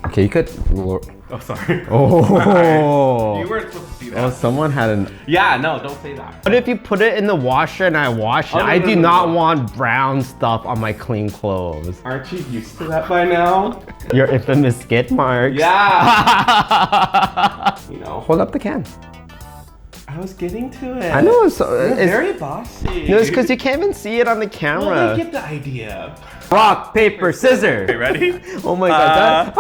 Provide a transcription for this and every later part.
Okay, you could. Oh, sorry. Oh. You weren't supposed to see that. Oh, someone had an. Yeah, no, don't say that. What if you put it in the washer and I wash it? Oh, no, I no, do no, not no. want brown stuff on my clean clothes. Aren't you used to that by now? Your infamous skid marks. Yeah. You know. Hold up the can. I was getting to it. I know it's very bossy. No, it's because you can't even see it on the Well, camera. I get the idea. Rock, paper, scissors. Okay, ready? Oh my god.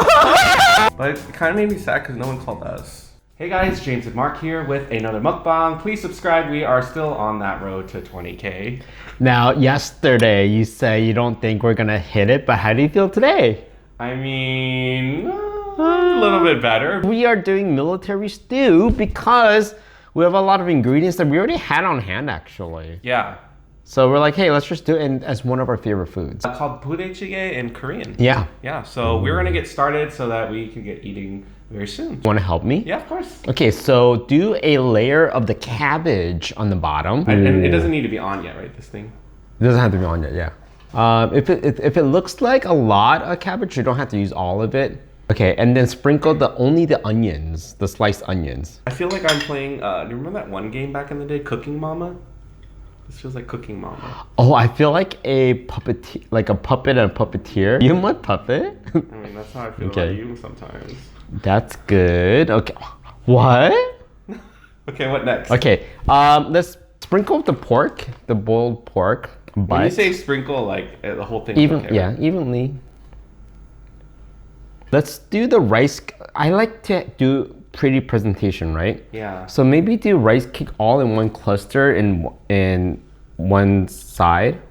But it kind of made me sad because no one called us. Hey guys, James and Mark here with another mukbang. Please subscribe. We are still on that road to 20K. Now, yesterday you say you don't think we're gonna hit it, but how do you feel today? I mean, a little bit better. We are doing military stew because we have a lot of ingredients that we already had on hand actually. Yeah. So we're like, hey, let's just do it as one of our favorite foods. Called Budae Jjigae in Korean. Yeah. Yeah, so we're gonna get started so that we can get eating very soon. Want to help me? Yeah, of course. Okay, so do a layer of the cabbage on the bottom. And it doesn't need to be on yet, right, this thing? It doesn't have to be on yet, yeah. If it looks like a lot of cabbage, you don't have to use all of it. Okay, and then sprinkle only the onions, the sliced onions. I feel like I'm playing, do you remember that one game back in the day, Cooking Mama? This feels like Cooking Mama. Oh, I feel like a puppet, like a puppet and a puppeteer. You my puppet? I mean, that's how I feel about you sometimes. That's good. Okay, what? Okay, what next? Okay, let's sprinkle the pork, the boiled pork. When you say sprinkle, like the whole thing. Even, okay, yeah, right? evenly. Let's do the rice. I like to do pretty presentation, right? Yeah. So maybe do rice cake all in one cluster in one side.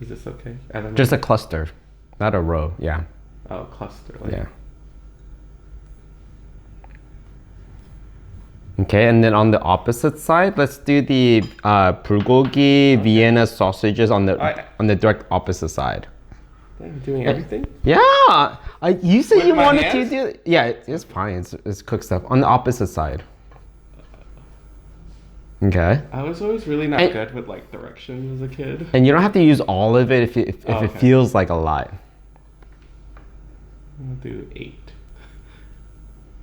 Is this okay? I don't know. Just a cluster, not a row. Yeah. Oh, cluster. Like. Yeah. Okay, and then on the opposite side, let's do the bulgogi Vienna sausages on the direct opposite side. I'm doing everything? Yeah, you said With you my wanted hands? to do. Yeah, it's fine. It's cooked stuff on the opposite side. Okay. I was always really not And- good with like directions as a kid. And you don't have to use all of it if it okay. feels like a lot. I'm gonna do 8.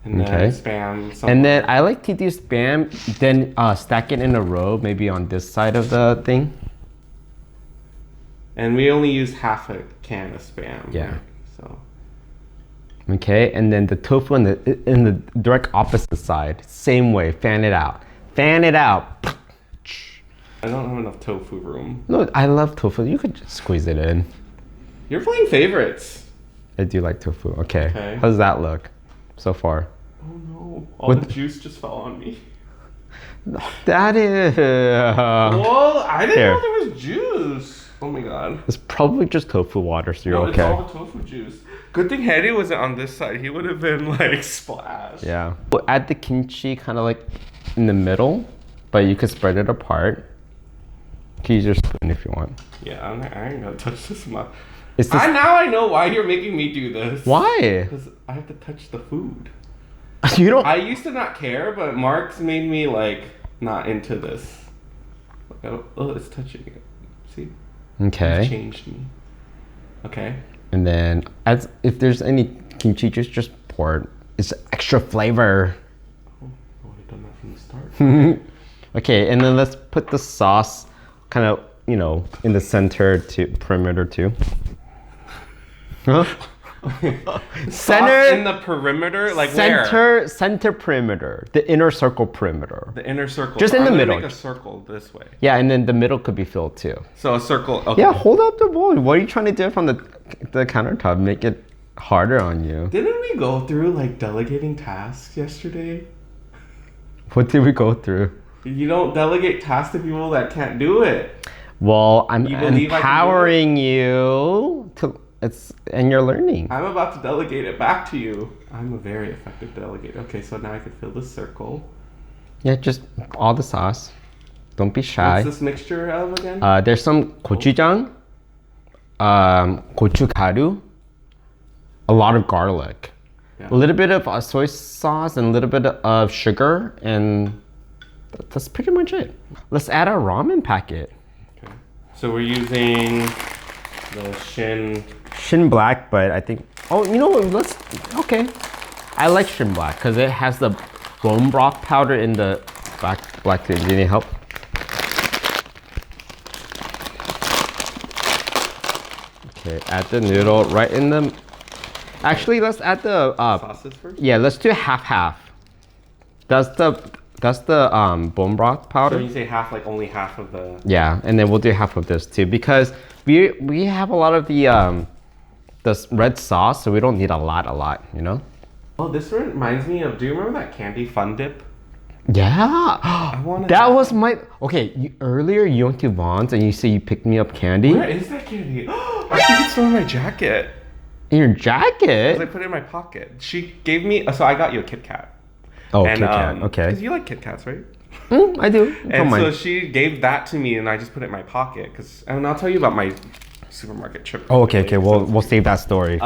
And then Okay. spam. And then I like to do spam, then stack it in a row, maybe on this side of the thing. And we only use half a can of spam. Yeah. Right? So. Okay, and then the tofu in the direct opposite side, same way, fan it out. Fan it out. I don't have enough tofu room. No, I love tofu. You could just squeeze it in. You're playing favorites. I do like tofu. Okay. Okay. How does that look so far? Oh no. All What the the- juice just fell on me. That is. Whoa, I didn't Here. know there was juice. Oh my god. It's probably just tofu water, so you're No, okay. It's all the tofu juice. Good thing Harry wasn't on this side. He would have been like splashed. Yeah. We'll add the kimchi kind of like in the middle, but you could spread it apart. You can use your spoon if you want. Yeah, I ain't gonna touch this much. It's this, Now I know why you're making me do this. why? Because I have to touch the food. You don't. I used to not care, but Mark's made me like not into this. Oh, it's touching it. See? Okay. It's changed me. Okay. And then, as if there's any kimchi, just pour it. It's extra flavor. Oh, I would have done that from the start. Okay, and then let's put the sauce kind of, you know, in the center to perimeter too. Huh? Center in the perimeter, like where? Center perimeter, the inner circle perimeter. The inner circle. Just in the middle. Make a circle this way. Yeah, and then the middle could be filled too. So a circle. Okay. Yeah, hold up the bowl. What are you trying to do from the countertop? Make it harder on you. Didn't we go through like delegating tasks yesterday? What did we go through? You don't delegate tasks to people that can't do it. Well, I'm empowering you to. And you're learning. I'm about to delegate it back to you. I'm a very effective delegator. Okay, so now I can fill this circle. Yeah, just all the sauce. Don't be shy. What's this mixture of again? There's some gochujang, gochugaru, a lot of garlic, a little bit of soy sauce, and a little bit of sugar, and that's pretty much it. Let's add our ramen packet. Okay. So we're using the Shin Black, but I think, oh, you know what, okay. I like Shin Black because it has the bone broth powder in the black too. Do you need help? Okay, add the noodle right in the, actually let's add the, sauces first? Yeah, let's do half. That's the bone broth powder. So you say half, like only half of the... Yeah, and then we'll do half of this too because we have a lot of the red sauce, so we don't need a lot, you know? Oh, this reminds me of, do you remember that candy Fun Dip? Yeah. That was my... Okay, earlier you went to Vaughn's and you say you picked me up candy. Where is that candy? I think it's still in my jacket. In your jacket? Because I put it in my pocket. She gave me... So I got you a Kit Kat. Oh, Kit Kat, okay. Because you like Kit Kats, right? I do. And so she gave that to me and I just put it in my pocket. And I'll tell you about my supermarket trip. Oh, okay. We'll save that story.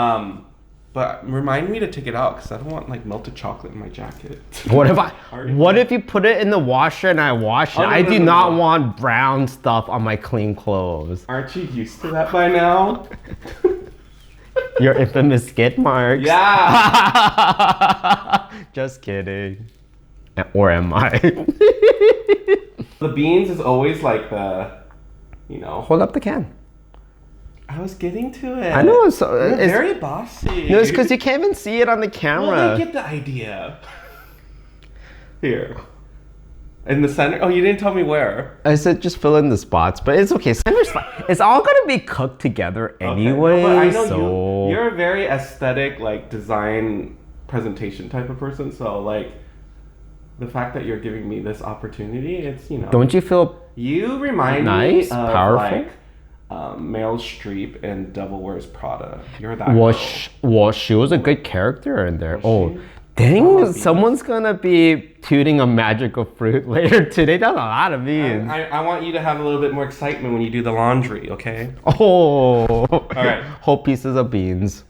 But remind me to take it out because I don't want like melted chocolate in my jacket. What if you put it in the washer and I wash it? I do not want brown stuff on my clean clothes. Aren't you used to that by now? Your infamous skid marks. Yeah. Just kidding. Or am I? The beans is always like the, you know. Hold up the can. I was getting to it. I know. It's very bossy. No, it's because you can't even see it on the camera. Well, I get the idea. Here. In the center? Oh, you didn't tell me where. I said just fill in the spots, but it's okay. Center's fine. It's all going to be cooked together anyway. Okay. But I know so... you're a very aesthetic, like, design presentation type of person. So, like, the fact that you're giving me this opportunity, it's, you know. Don't you feel you remind nice, me of, powerful? Like, Meryl Streep in Devil Wears Prada. You're that girl. She was a good character in there. Dang, someone's gonna be tooting a magical fruit later today. That's a lot of beans. I want you to have a little bit more excitement when you do the laundry, okay? Oh. All right. Whole pieces of beans.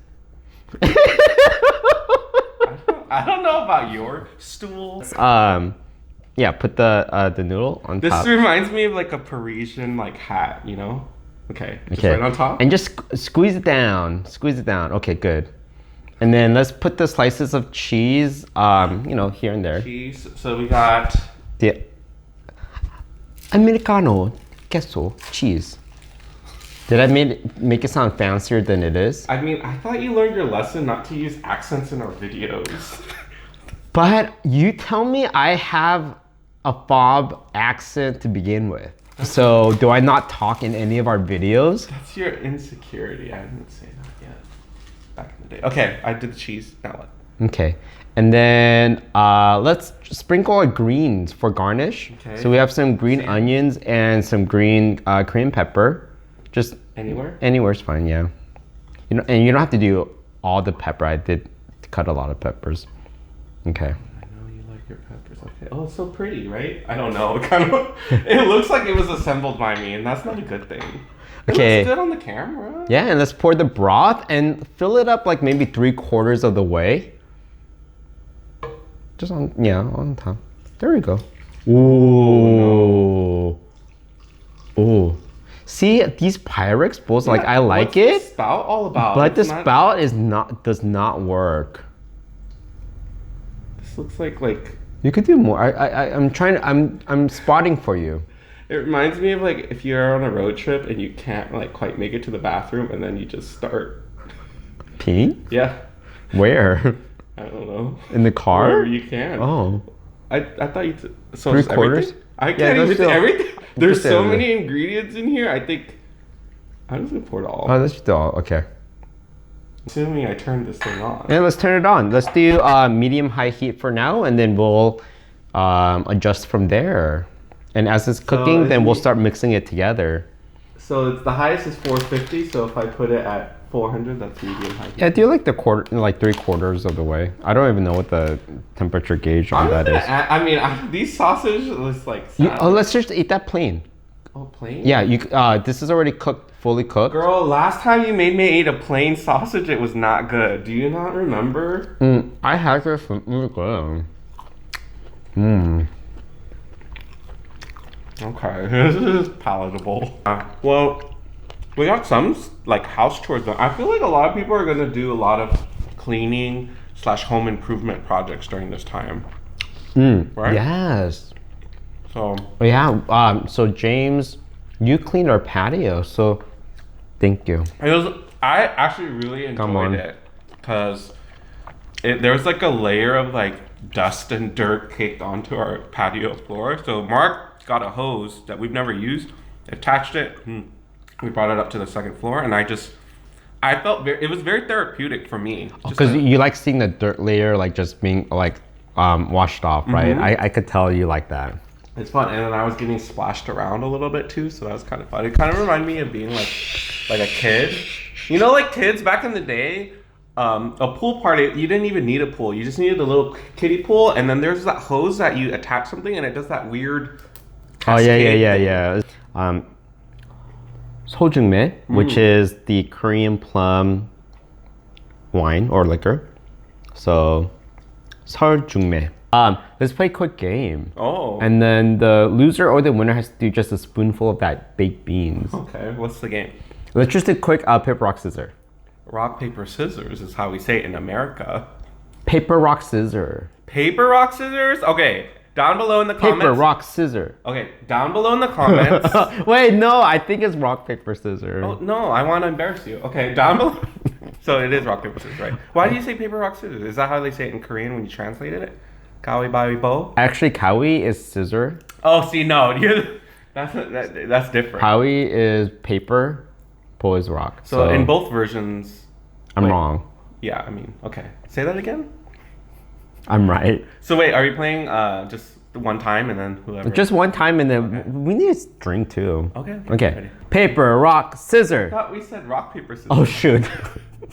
I don't know about your stool. Yeah, put the noodle on top. This reminds me of like a Parisian like hat, you know? Okay. Just right on top. And just squeeze it down. Squeeze it down. Okay, good. And then let's put the slices of cheese, you know, here and there. Cheese. So we got the Americano queso cheese. Did I make it sound fancier than it is? I mean, I thought you learned your lesson not to use accents in our videos. But you tell me I have a fob accent to begin with. So do I not talk in any of our videos? That's your insecurity. I didn't say that yet. Back in the day. Okay, I did the cheese. Now what? Okay. And then let's sprinkle our greens for garnish. Okay. So we have some green onions and some green cayenne pepper. Just anywhere? Anywhere's fine, yeah. You know, and you don't have to do all the pepper. I did cut a lot of peppers. Okay. Your peppers, okay. Oh, it's so pretty, right? I don't know. It looks like it was assembled by me, and that's not a good thing. It looks good on the camera. Yeah, and let's pour the broth and fill it up like maybe 3/4 of the way. Just on top. There we go. Ooh. See, these Pyrex bowls, like I like what's it. The spout all about? But the spout does not work. This looks like. You could do more. I'm spotting for you. It reminds me of like if you're on a road trip and you can't like quite make it to the bathroom and then you just start peeing? Yeah. Where? I don't know. In the car? Wherever you can. Oh. I thought you. So 3/4? Everything? I can't even do everything. There's so everything. many ingredients in here. I think I'm just gonna pour it all. Oh, that's just all. Okay. Assuming I turned this thing on. Yeah, let's turn it on. Let's do medium-high heat for now, and then we'll adjust from there. And as it's cooking, then we'll start mixing it together. So it's the highest is 450. So if I put it at 400, that's medium-high heat. Yeah, do like the quarter, like 3/4 of the way. I don't even know what the temperature gauge on that is. I mean, these sausage is like. Let's just eat that plain. Oh, plain? Yeah, you. This is already cooked, fully cooked. Girl, last time you made me eat a plain sausage, it was not good. Do you not remember? I had this. It was good. Okay, this is palatable. Well, we got some like house chores done. I feel like a lot of people are gonna do a lot of cleaning / home improvement projects during this time. Right? Yes. So. Yeah. So James, you cleaned our patio, so thank you. I actually really enjoyed it because there was like a layer of like dust and dirt caked onto our patio floor. So Mark got a hose that we've never used, attached it, we brought it up to the second floor, and I felt it was very therapeutic for me. Because you like seeing the dirt layer like just being like washed off, right? I could tell you like that. It's fun, and then I was getting splashed around a little bit too, so that was kind of fun. It kind of reminded me of being like a kid. You know, like kids back in the day, a pool party, you didn't even need a pool. You just needed a little kiddie pool, and then there's that hose that you attach something, and it does that weird cascade thing. 소중매, which is the Korean plum wine or liquor. So, 설중매. Let's play a quick game. Oh. And then the loser or the winner has to do just a spoonful of that baked beans. Okay, what's the game? Let's just do quick paper, rock, scissors. Rock, paper, scissors is how we say it in America. Paper, rock, scissors. Paper, rock, scissors? Okay, down below in the comments. Paper, rock, scissors. Okay, down below in the comments. Wait, no, I think it's rock, paper, scissors. Oh, no, I want to embarrass you. Okay, down below. So it is rock, paper, scissors, right? Why do you say paper, rock, scissors? Is that how they say it in Korean when you translated it? Kawi, bawi, bo? Actually, kawi is scissor. Oh, see, no. That's different. Kawi is paper, po is rock. So in both versions... I'm wrong. Yeah, I mean, okay. Say that again? I'm right. So wait, are you playing just one time and then whoever? Just one time and then we need a drink too. Okay. Okay. Ready. Paper, rock, scissors. I thought we said rock, paper, scissors. Oh shoot.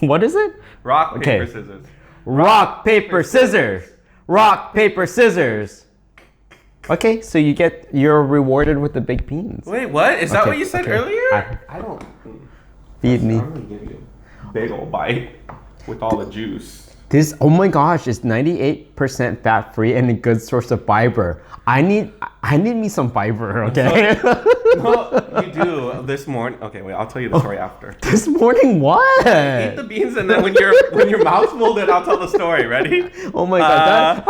What is it? Rock, paper, scissors. Rock, paper, scissors. Rock, paper, scissors. Okay, so you're rewarded with the baked beans. Wait, what? Is that what you said earlier? I don't. Feed me. I'm gonna give you a big old bite with all the juice. This, oh my gosh, it's 98% fat free and a good source of fiber. I need me some fiber, okay? No, you do. This morning, okay, wait, I'll tell you the story after. This morning, what? Eat the beans, and then when your mouth's full, then I'll tell the story. Ready? Oh my god.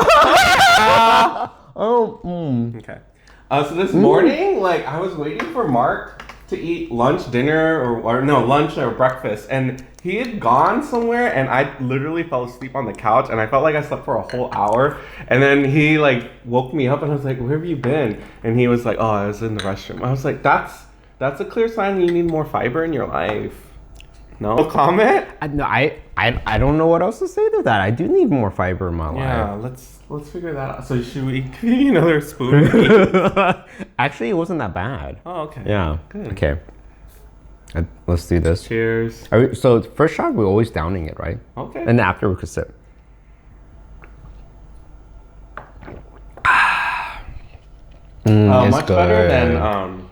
Okay. So this morning, like, I was waiting for Mark to eat lunch, dinner, lunch or breakfast, and he had gone somewhere, and I literally fell asleep on the couch, and I felt like I slept for a whole hour, and then he like woke me up, and I was like, "Where have you been?" And he was like, "Oh, I was in the restroom." I was like, "That's a clear sign you need more fiber in your life." No comment? No, I don't know what else to say to that. I do need more fiber in my life. Yeah, let's figure that out. So should we give you another spoon? Actually, it wasn't that bad. Oh, okay. Yeah. Good. Okay. Let's do this. Cheers. So first shot, we're always downing it, right? Okay. And after we could sip. Much better than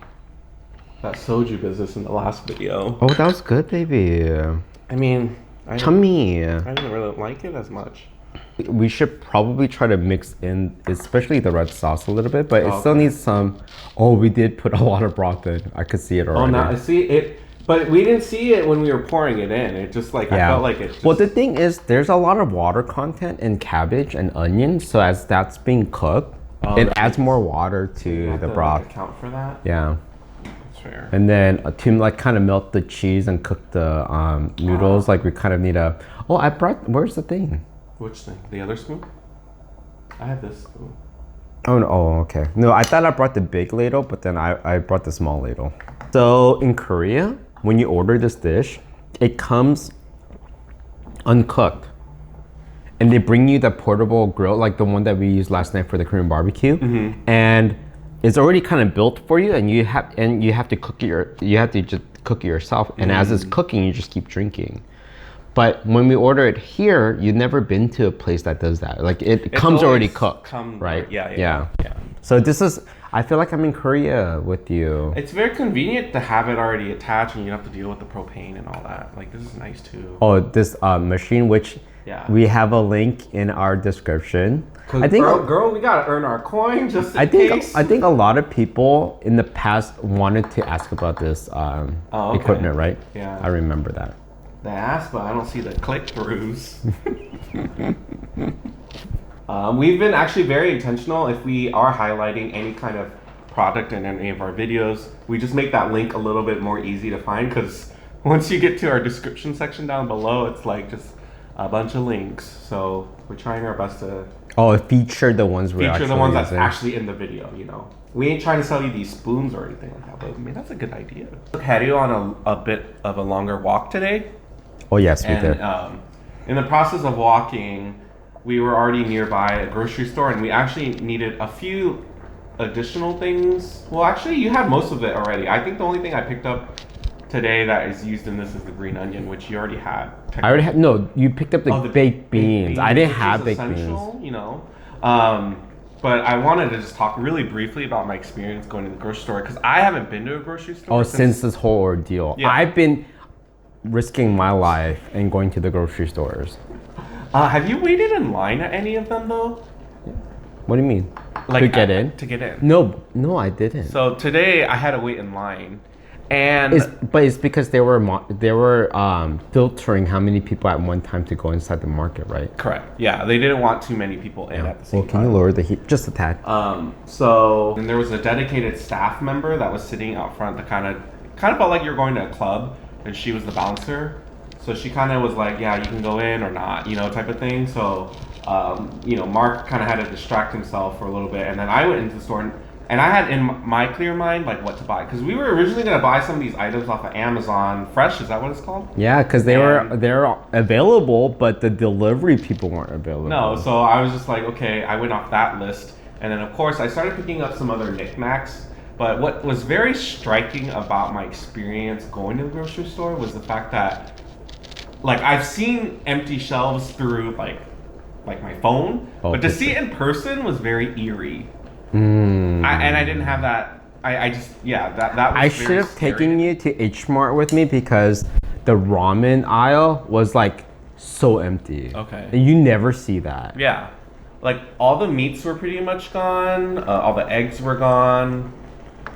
that soju business in the last video. Oh, that was good, baby. I mean, Chummy. I didn't really like it as much. we should probably try to mix in, especially the red sauce a little bit, but it still needs some. Oh, we did put a lot of broth in. I could see it already. Oh, now I see it. But we didn't see it when we were pouring it in. It just like, I felt like it just... Well, the thing is, there's a lot of water content in cabbage and onions. So as that's being cooked, it adds more water to the broth. Like, account for that? Yeah. That's fair. And then to like kind of melt the cheese and cook the noodles, like we kind of need a... Oh, I brought... Where's the thing? Which thing? The other spoon? I have this spoon. Oh, no, okay. No, I thought I brought the big ladle, but then I brought the small ladle. So in Korea, when you order this dish, it comes uncooked. And they bring you the portable grill, like the one that we used last night for the Korean barbecue. And it's already kind of built for you, and you have to cook just cook it yourself. And as it's cooking, you just keep drinking. But when we order it here, you've never been to a place that does that. Like it comes already cooked, right? Yeah. So this is, I feel like I'm in Korea with you. It's very convenient to have it already attached, and you don't have to deal with the propane and all that. Like, this is nice too. Oh, this machine, which we have a link in our description. I think, girl, we gotta earn our coin just in case. I think a lot of people in the past wanted to ask about this equipment, right? Yeah. I remember that. They asked, but I don't see the click-throughs. We've been actually very intentional. If we are highlighting any kind of product in any of our videos, we just make that link a little bit more easy to find, because once you get to our description section down below, it's like just a bunch of links. So we're trying our best to feature the ones that's actually in the video, you know. We ain't trying to sell you these spoons or anything like that, but I mean, that's a good idea. Had you on a bit of a longer walk today. Oh yes, we did. In the process of walking, we were already nearby a grocery store, and we actually needed a few additional things. Well, actually, you had most of it already. I think the only thing I picked up today that is used in this is the green onion, which you already had. I already had. No, you picked up the baked beans. I didn't have baked beans. You know. But I wanted to just talk really briefly about my experience going to the grocery store, because I haven't been to a grocery store since this whole ordeal. Yeah. I've been risking my life and going to the grocery stores. Have you waited in line at any of them though? What do you mean? Like to get in? To get in. No, I didn't. So today I had to wait in line, and it's because they were filtering how many people at one time to go inside the market, right? Correct. Yeah, they didn't want too many people in at the same time. Well, can you lower the heat just a tad? So and there was a dedicated staff member that was sitting out front that kind of felt like you're going to a club, and she was the bouncer. So she kind of was like, yeah, you can go in or not, you know, type of thing. So, you know, Mark kind of had to distract himself for a little bit. And then I went into the store, and I had in my clear mind, like, what to buy. Because we were originally going to buy some of these items off of Amazon Fresh. Is that what it's called? Yeah, because they're available, but the delivery people weren't available. No, so I was just like, okay, I went off that list. And then, of course, I started picking up some other knickknacks. But what was very striking about my experience going to the grocery store was the fact that, like, I've seen empty shelves through like my phone, but to see it in person was very eerie. And I didn't have that. I just that was. I should have taken you to H Mart with me, because the ramen aisle was like so empty. Okay. And you never see that. Yeah, like all the meats were pretty much gone. All the eggs were gone.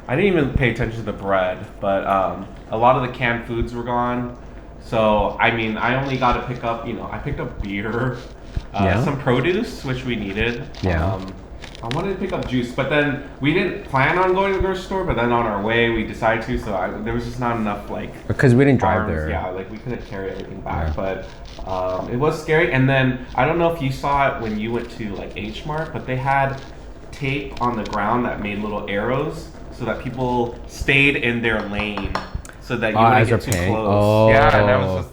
I didn't even pay attention to the bread, but a lot of the canned foods were gone. So, I mean, I only got to pick up, I picked up beer, some produce, which we needed. Yeah. I wanted to pick up juice, but then we didn't plan on going to the grocery store, but then on our way, we decided to, so there was just not enough, because we didn't drive there. Yeah, we couldn't carry everything back, but it was scary. And then, I don't know if you saw it when you went to, H Mart, but they had tape on the ground that made little arrows so that people stayed in their lane. So that you wouldn't get too close. Oh. Yeah, and I was just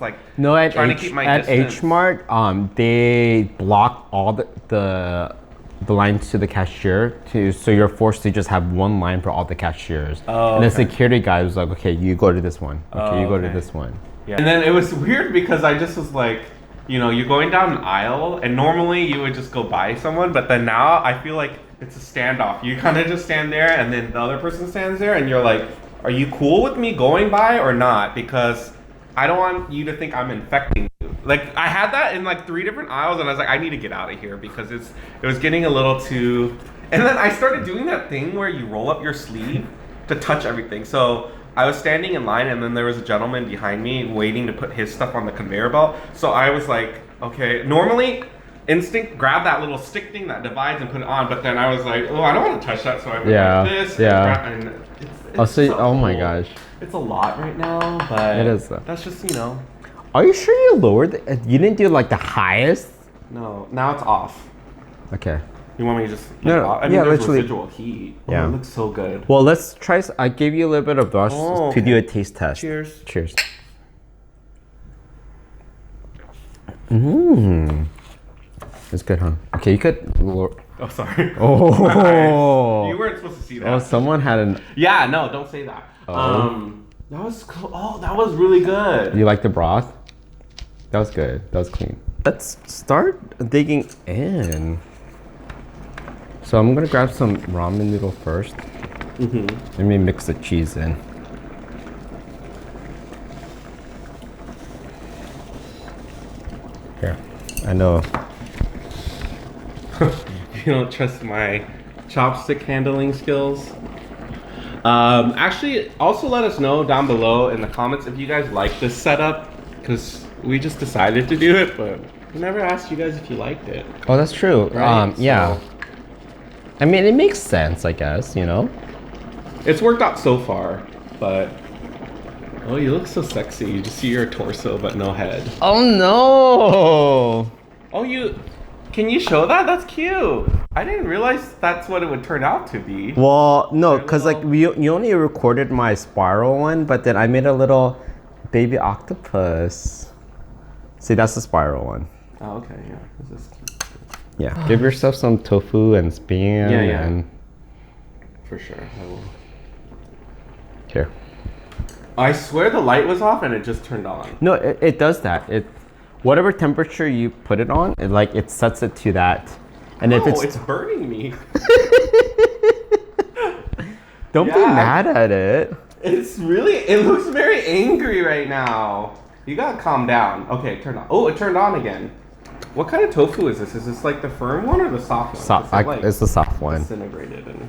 trying to keep my distance. At H Mart, they block all the lines to the cashier, so you're forced to just have one line for all the cashiers. Oh, and the security guy was like, okay, you go to this one. Okay, you go to this one. Yeah. And then it was weird because I just was like, you're going down an aisle, and normally you would just go by someone, but then now I feel like it's a standoff. You kind of just stand there, and then the other person stands there, and you're like, are you cool with me going by or not? Because I don't want you to think I'm infecting you. Like I had that in like 3 different aisles, and I was like, I need to get out of here because it was getting a little too. And then I started doing that thing where you roll up your sleeve to touch everything. So I was standing in line, and then there was a gentleman behind me waiting to put his stuff on the conveyor belt. So I was like, okay, normally instinct grab that little stick thing that divides and put it on, but then I was like, oh, I don't want to touch that, so I went like this. And it's so, so oh my cool. gosh. It's a lot right now, but it is. That's just, you know. Are you sure you lowered it? You didn't do like the highest? No, now it's off. Okay. You want me to just no, I mean, yeah, there's literally. residual heat. Yeah. Oh, it looks so good. Well, let's try. I gave you a little bit of brush to do a taste test. Cheers. Cheers. Mmm. It's good, huh? Okay, you could. Oh, sorry. Oh. You weren't supposed to see that. Oh, someone had an. Yeah, no, don't say that. Oh. That was cool. Oh, that was really good. You like the broth? That was good. That was clean. Let's start digging in. So I'm gonna grab some ramen noodle first. Let me mix the cheese in. Here, I know. You don't trust my chopstick handling skills. Actually, also let us know down below in the comments if you guys like this setup, because we just decided to do it, but we never asked you guys if you liked it. Oh, that's true. Right? Yeah. So, I mean, it makes sense, I guess, you know? it's worked out so far, but... Oh, you look so sexy. You just see your torso, but no head. Oh, no! Oh, can you show that? That's cute. I didn't realize that's what it would turn out to be. Well, no, because like you only recorded my spiral one, but then I made a little baby octopus. See, that's the spiral one. Oh, okay, yeah. This is cute. Yeah, give yourself some tofu and spam. Yeah. And For sure, I will. here. I swear the light was off and it just turned on. No, it does that. Whatever temperature you put it on, it sets it to that. And if it's burning me. Don't be mad at it. It looks very angry right now. You gotta calm down. Okay, it turned on. Oh, it turned on again. What kind of tofu is this? Is this like the firm one or the soft one? It's the soft one. Disintegrated.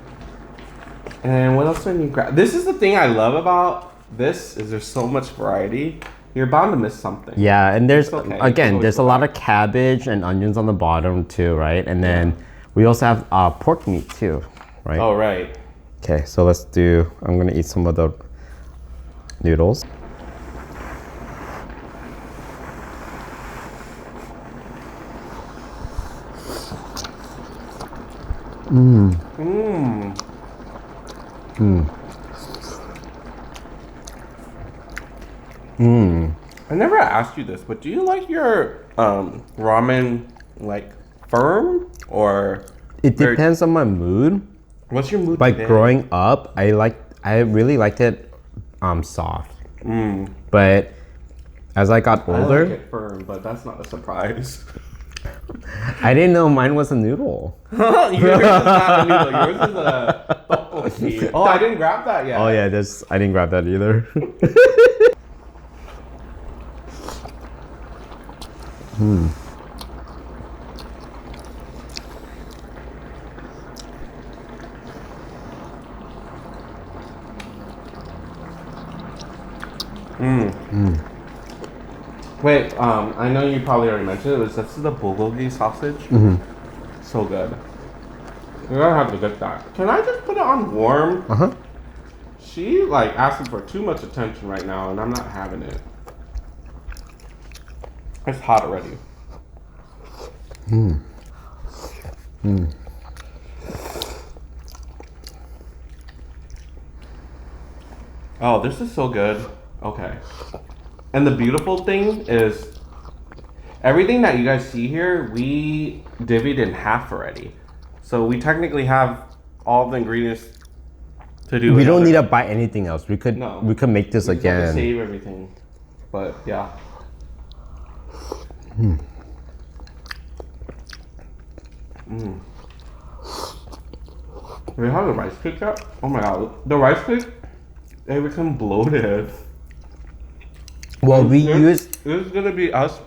And what else do I need to grab? This is the thing I love about this, is there's so much variety. You're bound to miss something. Yeah, and there's, okay. again, there's a lot of cabbage and onions on the bottom too, right? And then we also have pork meat too, right? Oh, right. Okay, so I'm gonna eat some of the noodles. I never asked you this, but do you like your ramen like firm or? It depends on my mood. What's your mood? Like today? growing up, I really liked it soft. But as I got older, I like it firm, but that's not a surprise. I didn't know mine was a noodle. Yours is not a noodle. Yours is a tteokbokki. Oh, I didn't grab that yet. Oh yeah, I didn't grab that either. Wait, I know you probably already mentioned it. This is the bulgogi sausage. So good. You're gonna have to get that. Can I just put it on warm? She like asking for too much attention right now, and I'm not having it. It's hot already. Oh, this is so good. Okay. And the beautiful thing is, everything that you guys see here, we divvied in half already. So we technically have all the ingredients to do. We don't need to buy anything else. We could make this we again. Have to save everything. But yeah. We have the rice cake yet? Oh my god, the rice cake, they become bloated. Well, This is gonna be us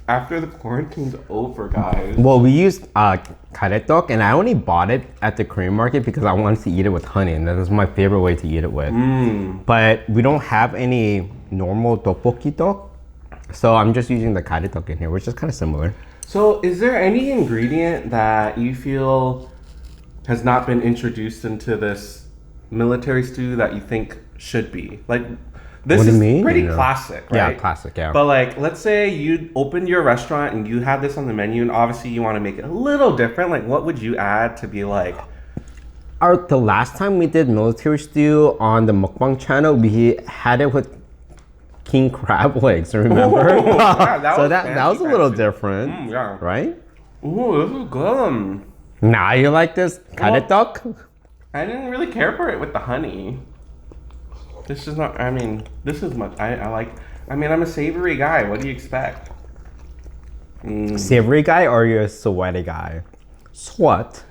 after the quarantine's over, guys. Well, we used karetok, and I only bought it at the Korean market because I wanted to eat it with honey, and that was my favorite way to eat it with. But we don't have any normal tteokbokki tok, so I'm just using the karetok in here, which is kind of similar. So, is there any ingredient that you feel has not been introduced into this military stew that you think should be? Like, this is pretty classic, right? Yeah, classic, yeah. But like, let's say you open your restaurant and you have this on the menu, and obviously you want to make it a little different. Like, what would you add to be like? The last time we did military stew on the MUKBANG channel, we had it with king crab legs, remember? Yeah, that was a little different, yeah. right? Ooh, this is good. Now you like this karetok? I didn't really care for it with the honey. This is not, I mean, this is much, I like, I mean, I'm a savory guy. What do you expect? Savory guy, or you're a sweaty guy? Sweat.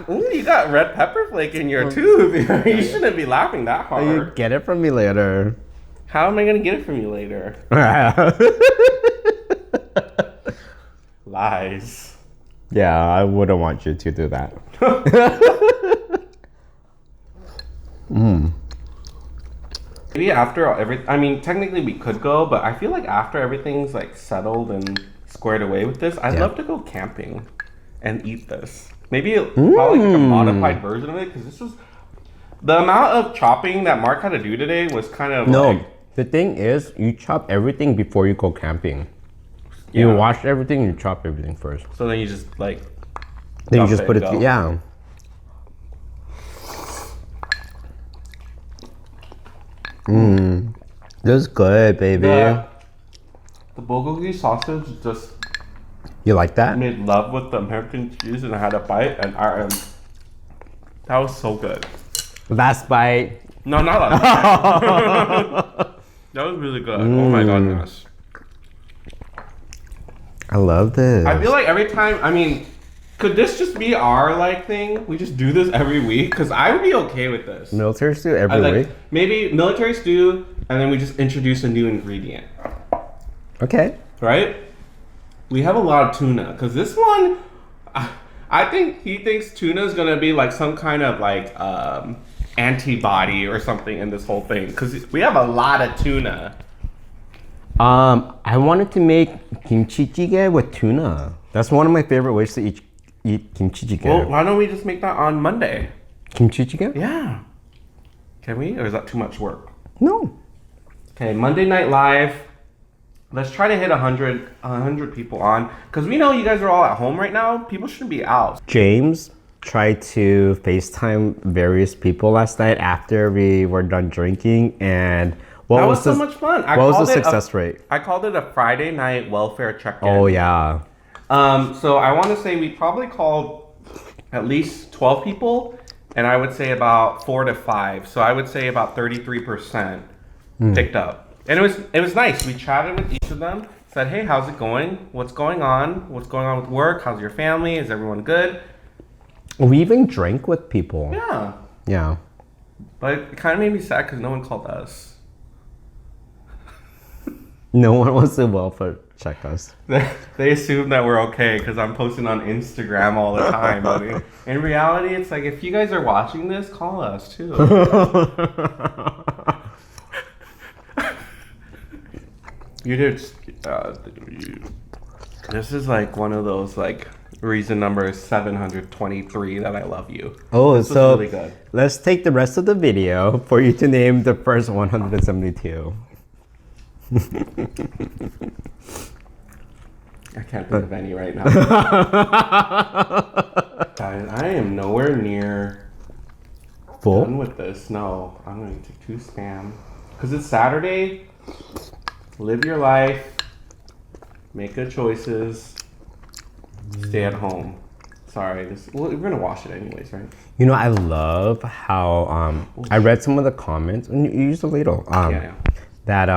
Ooh, you got red pepper flake in your tooth. You shouldn't be laughing that hard. You get it from me later. How am I going to get it from you later? Lies. Yeah, I wouldn't want you to do that. Maybe after I mean, technically we could go, but I feel like after everything's like settled and squared away with this, I'd love to go camping and eat this. Maybe probably like a modified version of it, because this was the amount of chopping that Mark had to do today was kind of The thing is, you chop everything before you go camping. You wash everything, you chop everything first. So then you just like then you just put it yeah. This is good, baby. The bulgogi sausage just You like that? made love with the American cheese, and I had a bite, and that was so good. Last bite. No, not last bite. That was really good. Oh my goodness. I love this. I feel like every time, I mean, could this just be our like thing? We just do this every week? Because I would be okay with this. Military stew every week? Maybe military stew, and then we just introduce a new ingredient. Okay. Right? We have a lot of tuna, because this one, I think he thinks tuna is going to be like some kind of like antibody or something in this whole thing, because we have a lot of tuna. I wanted to make kimchi jjigae with tuna. That's one of my favorite ways to eat kimchi jjigae. Well, why don't we just make that on Monday? Kimchi jjigae? Yeah. Can we? Or is that too much work? No. Okay, Monday Night Live. Let's try to hit 100 people on, because we know you guys are all at home right now. People shouldn't be out. James tried to FaceTime various people last night after we were done drinking, and that was so much fun. What was the success rate? I called it a Friday night welfare check-in. Oh yeah. So I want to say we probably called at least 12 people, and I would say about 4 to 5. So I would say about 33% picked up. And it was nice. We chatted with each of them, said, hey, how's it going? What's going on? What's going on with work? How's your family? Is everyone good? We even drank with people. Yeah. Yeah. But it kind of made me sad because no one called us. No one wants to welfare check us. They assume that we're okay because I'm posting on Instagram all the time. But in reality, it's like, if you guys are watching this, call us too. You did. This is like one of those like reason number 723 that I love you. Oh, this so really good. Let's take the rest of the video for you to name the first 172. I can't think of any right now. Guys, I am nowhere near full done with this. No, I'm going to take 2 spam because it's Saturday. Live your life. Make good choices. Stay at home. Sorry, we're gonna wash it anyways, right? You know, I love how I read some of the comments, and you use the ladle. That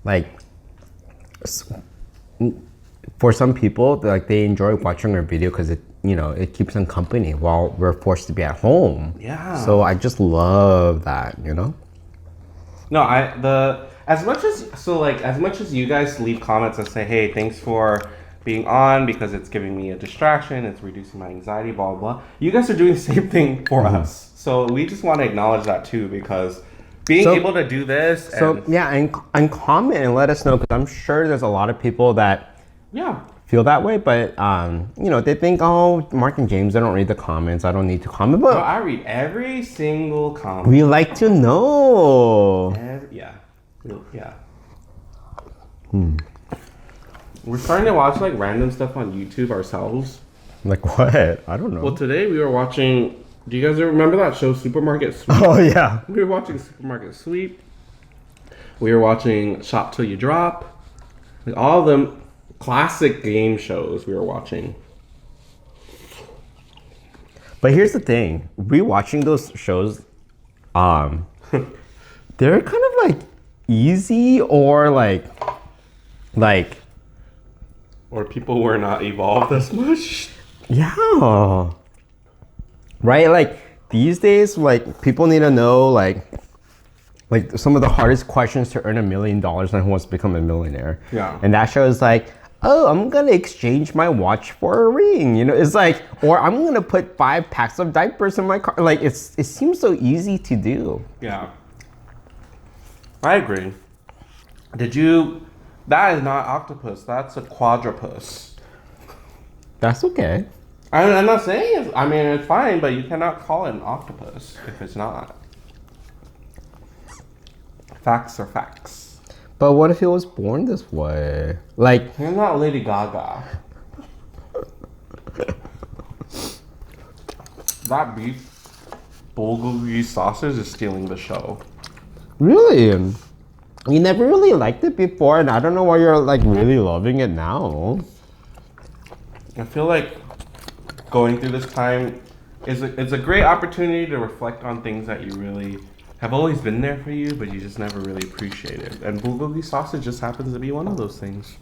like for some people, like they enjoy watching our video because it keeps them company while we're forced to be at home. Yeah. So I just love that, No, as much as you guys leave comments and say, hey, thanks for being on because it's giving me a distraction, it's reducing my anxiety, blah blah blah. You guys are doing the same thing for us. So we just want to acknowledge that too, because being able to do this. And comment and let us know, because I'm sure there's a lot of people that feel that way, but you know, they think, oh, Mark and James, I don't read the comments, I don't need to comment. But I read every single comment. We like to know. Yeah. We're starting to watch like random stuff on YouTube ourselves. Like what? I don't know. Well, today we were watching. Do you guys remember that show, Supermarket Sweep? Oh yeah. We were watching Supermarket Sweep. We were watching Shop Till You Drop. Like all of them classic game shows we were watching. But here's the thing: rewatching those shows, they're kind of like easy or like. Or people were not evolved as much. Yeah. Right? Like these days, like people need to know like some of the hardest questions to earn $1 million and who wants to become a millionaire. Yeah. And that show is like, oh, I'm gonna exchange my watch for a ring. You know, it's like, or I'm gonna put 5 packs of diapers in my car. Like it seems so easy to do. Yeah. I agree. That is not octopus. That's a quadrupus. That's okay. I'm not saying it's fine, but you cannot call it an octopus if it's not. Facts are facts. But what if he was born this way? Like, you're not Lady Gaga. That beef bulgogi sausage is stealing the show. Really? You never really liked it before, and I don't know why you're like really loving it now. I feel like going through this time it's a great opportunity to reflect on things that you really have always been there for you, but you just never really appreciated. And bulgogi sausage just happens to be one of those things.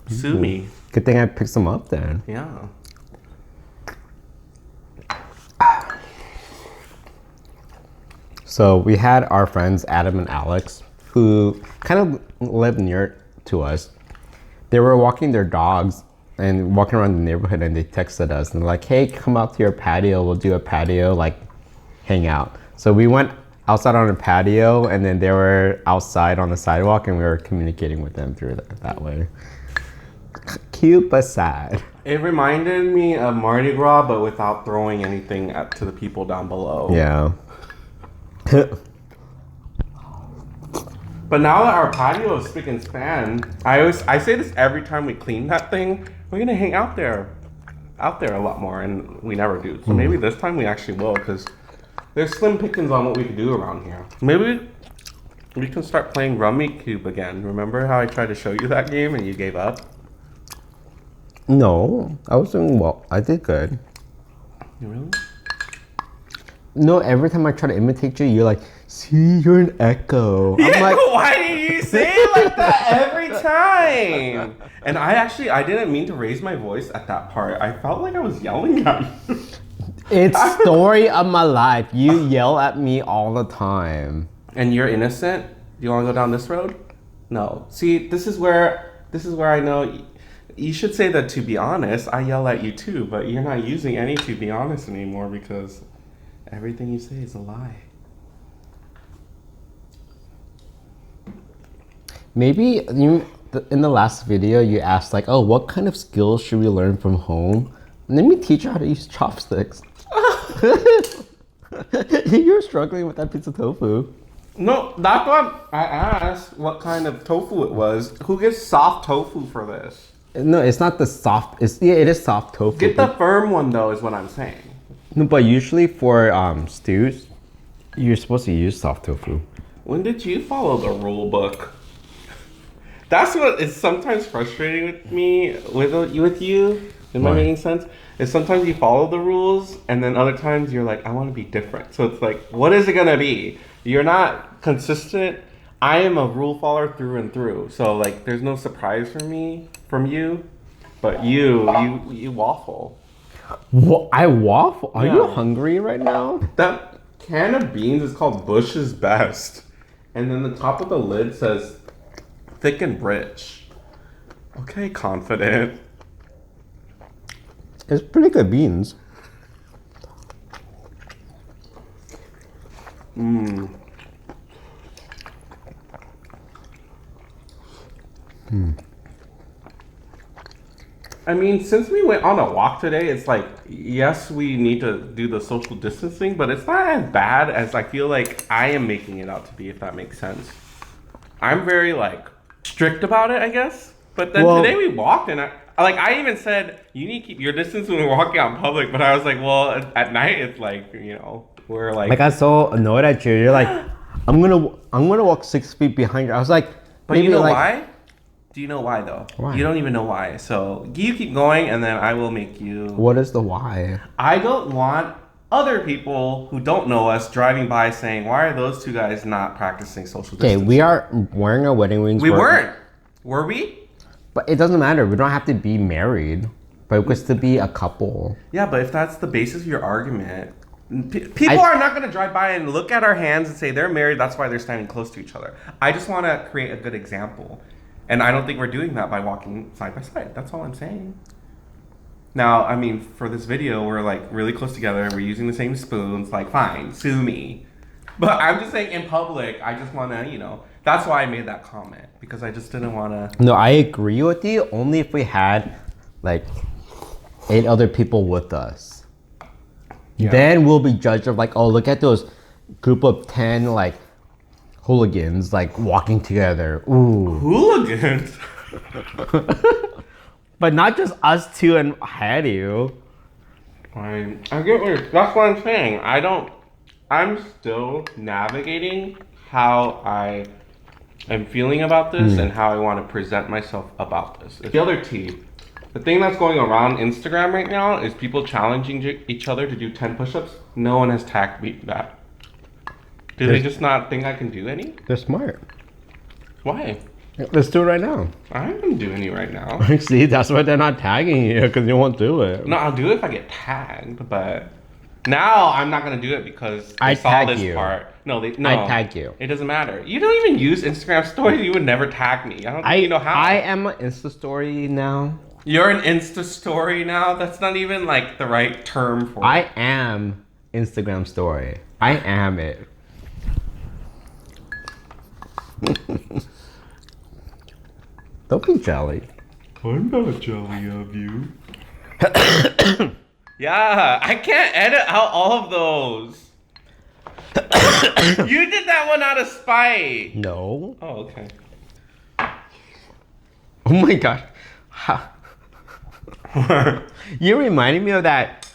Sue me. Good thing I picked some up then. Yeah. So we had our friends Adam and Alex, who kind of live near to us. They were walking their dogs and walking around the neighborhood, and they texted us and they're like, hey, come out to your patio, we'll do a patio like hangout. So we went outside on a patio, and then they were outside on the sidewalk, and we were communicating with them through that way. Cute but sad. It reminded me of Mardi Gras, but without throwing anything to the people down below. Yeah. But now that our patio is spick and span, I say this every time we clean that thing. We're gonna hang out there a lot more, and we never do. So maybe this time we actually will, because there's slim pickings on what we could do around here. Maybe we can start playing Rummy Cube again. Remember how I tried to show you that game and you gave up? No, I was doing well. I did good. You really? No, every time I try to imitate you, you're like, see, you're an echo. Yeah, I'm like, why do you say it like that every time? And I didn't mean to raise my voice at that part. I felt like I was yelling at you. It's story of my life. You yell at me all the time. And you're innocent? Do you want to go down this road? No. See, this is where I know you should say that, to be honest, I yell at you too, but you're not using any to be honest anymore because everything you say is a lie. Maybe in the last video you asked like, oh, what kind of skills should we learn from home? Let me teach you how to use chopsticks. You're struggling with that piece of tofu. No, that's what I asked, what kind of tofu it was. Who gets soft tofu for this? No, it's not the soft. It is soft tofu. Get the firm one though, is what I'm saying. No, but usually for stews, you're supposed to use soft tofu. When did you follow the rule book? That's what is sometimes frustrating with me, with you. Am I making sense? Is sometimes you follow the rules, and then other times you're like, I want to be different. So it's like, what is it gonna be? You're not consistent. I am a rule follower through and through. So like, there's no surprise from you, but you waffle. What? I waffle? Are Yeah. you hungry right now? That can of beans is called Bush's Best. And then the top of the lid says thick and rich. Okay, confident. It's pretty good beans. Mmm. I mean, since we went on a walk today, it's like, yes, we need to do the social distancing, but it's not as bad as I feel like I am making it out to be, if that makes sense. I'm very, like, strict about it, I guess. But then today we walked and I even said, you need to keep your distance when we're walking out in public. But I was like, well, at night, it's like, you know, we're like. I got so annoyed at you. You're like, I'm gonna walk 6 feet behind you. I was like, but you know why? Do you know why though? Why? You don't even know why. So you keep going and then I will make you. What is the why? I don't want other people who don't know us driving by saying, why are those two guys not practicing social distancing? Okay, we are wearing our wedding rings. We weren't. Were we? But it doesn't matter. We don't have to be married. But it was to be a couple. Yeah, but if that's the basis of your argument, people are not going to drive by and look at our hands and say they're married, that's why they're standing close to each other. I just want to create a good example. And I don't think we're doing that by walking side by side. That's all I'm saying. Now, I mean, for this video, we're like really close together. We're using the same spoons. Like, fine, sue me. But I'm just saying in public, I just want to, you know, that's why I made that comment. Because I just didn't want to. No, I agree with you. Only if we had like 8 other people with us. Yeah. Then we'll be judged of like, oh, look at those group of 10 like hooligans like walking together. Ooh. Hooligans? But not just us two and Hattie. I get that's what I'm saying. I'm still navigating how I am feeling about this and how I want to present myself about this. The other T, the thing that's going around Instagram right now is people challenging each other to do 10 push-ups. No one has tagged me that. Do they just not think I can do any? They're smart. Why? Let's do it right now. I can do any right now. See, that's why they're not tagging you, because you won't do it. No, I'll do it if I get tagged, but now I'm not gonna do it because I saw tag this you. part. No, I tag you. It doesn't matter. You don't even use Instagram stories. You would never tag me. I don't think you know how. I am an Insta story now. You're an Insta story now? That's not even like the right term for it. I am Instagram story. I am it. Don't be jelly. I'm not jelly of you. Yeah, I can't edit out all of those. You did that one out of spite. No. Oh, okay. Oh my gosh. You reminded me of that,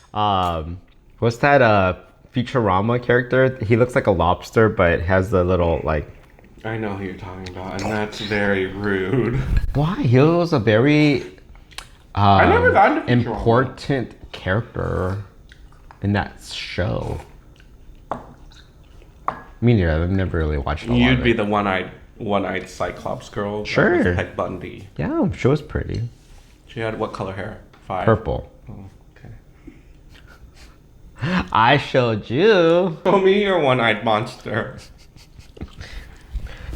what's that Futurama character? He looks like a lobster, but has the little, like... I know who you're talking about, and that's very rude. Why? He was a very I never got into Futurama. Important character in that show. Me neither. I've never really watched a lot You'd of be it. the one-eyed Cyclops girl. Sure. That was Peg Bundy. Yeah, she was pretty. She had what color hair? 5? Purple. Oh, okay. I showed you. Show me your one-eyed monster.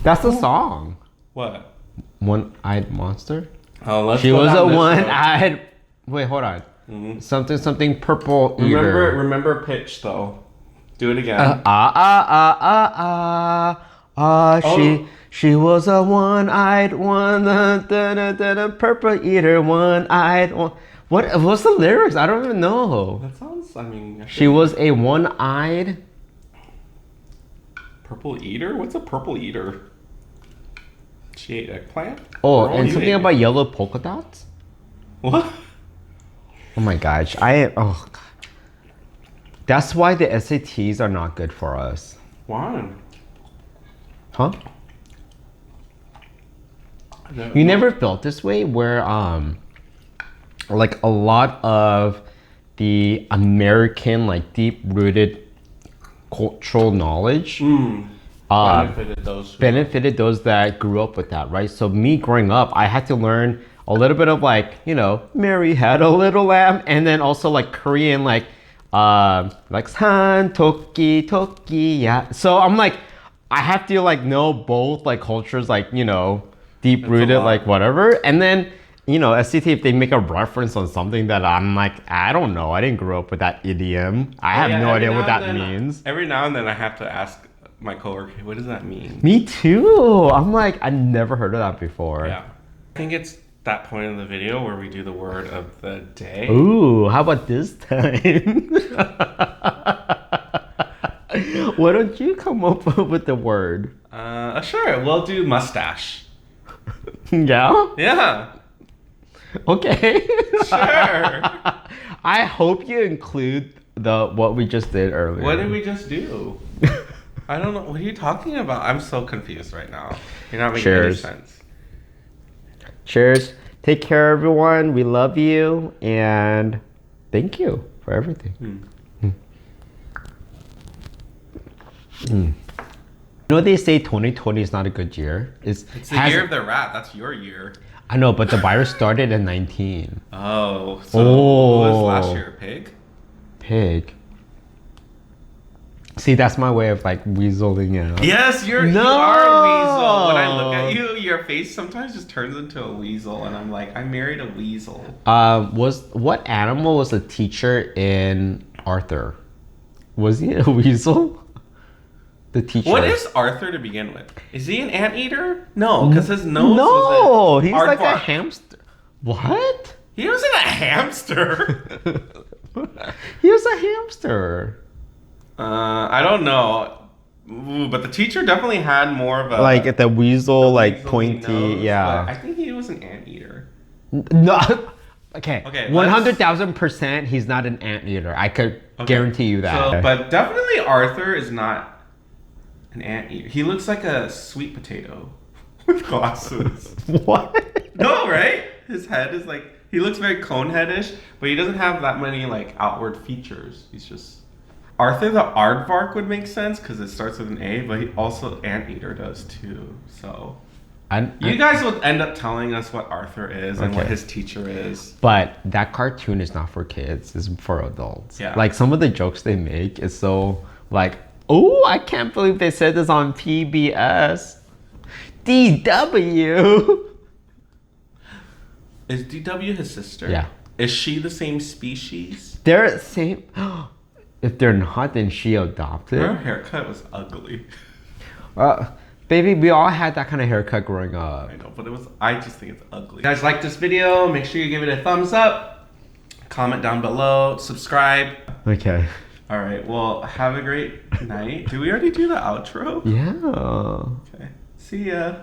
That's the song. What? One-eyed monster? Oh, let's She go was down a this one-eyed... Wait, hold on. Mm-hmm. Something purple eater. Remember pitch though. Do it again. She was a one-eyed one, purple eater, one-eyed one. What's the lyrics? I don't even know. That sounds, She was a one-eyed... Purple eater? What's a purple eater? She ate eggplant? Oh, and something about yellow polka dots? What? Oh my gosh, oh God. That's why the SATs are not good for us. Why? Huh? You never felt this way where like a lot of the American like deep-rooted cultural knowledge benefited those that grew up with that, right? So me growing up, I had to learn a little bit of like, you know, Mary had a little lamb, and then also like Korean like san toki toki ya. So I'm like, I have to like know both like cultures, like, you know, deep rooted, lot. like whatever. And then, you know, SCT, if they make a reference on something that I'm like, I don't know, I didn't grow up with that idiom. I have no idea what that means. Every now and then I have to ask my coworker, what does that mean? Me too. I'm like, I never heard of that before. Yeah. I think it's that point in the video where we do the word of the day. Ooh, how about this time? Why don't you come up with the word? Sure, we'll do mustache. Yeah? Yeah. Okay. Sure. I hope you include what we just did earlier. What did we just do? I don't know. What are you talking about? I'm so confused right now. You're not making any sense. Cheers. Take care, everyone. We love you. And thank you for everything. You know they say 2020 is not a good year? It's the year of the rat. That's your year. I know, but the virus started in 19. Oh. So what was last year? Pig? Pig. See, that's my way of like weaseling out. Yes, you are a weasel. When I look at you, your face sometimes just turns into a weasel, and I'm like, I married a weasel. What animal was a teacher in Arthur? Was he a weasel? The teacher. What is Arthur to begin with? Is he an anteater? No, because his nose was he's like a hamster. What? He wasn't a hamster. He was a hamster. I don't know. Ooh, but the teacher definitely had more of a... Like at the weasel, like pointy, nose, yeah. I think he was an anteater. No. Okay. 100,000% he's not an anteater. I could guarantee you that. So, but definitely Arthur is not an anteater. He looks like a sweet potato with glasses. What? No, right? His head is like... He looks very cone-headish, but he doesn't have that many like outward features. He's just... Arthur the Aardvark would make sense because it starts with an A, but he also anteater does too. So you guys will end up telling us what Arthur is and what his teacher is. But that cartoon is not for kids; it's for adults. Yeah. Like some of the jokes they make is so like, oh, I can't believe they said this on PBS. DW. Is DW his sister? Yeah. Is she the same species? They're the same. If they're not, then she adopted. Her haircut was ugly. Baby, we all had that kind of haircut growing up. I know, but I just think it's ugly. If you guys like this video, make sure you give it a thumbs up. Comment down below. Subscribe. Okay. All right. Well, have a great night. Did we already do the outro? Yeah. Okay. See ya.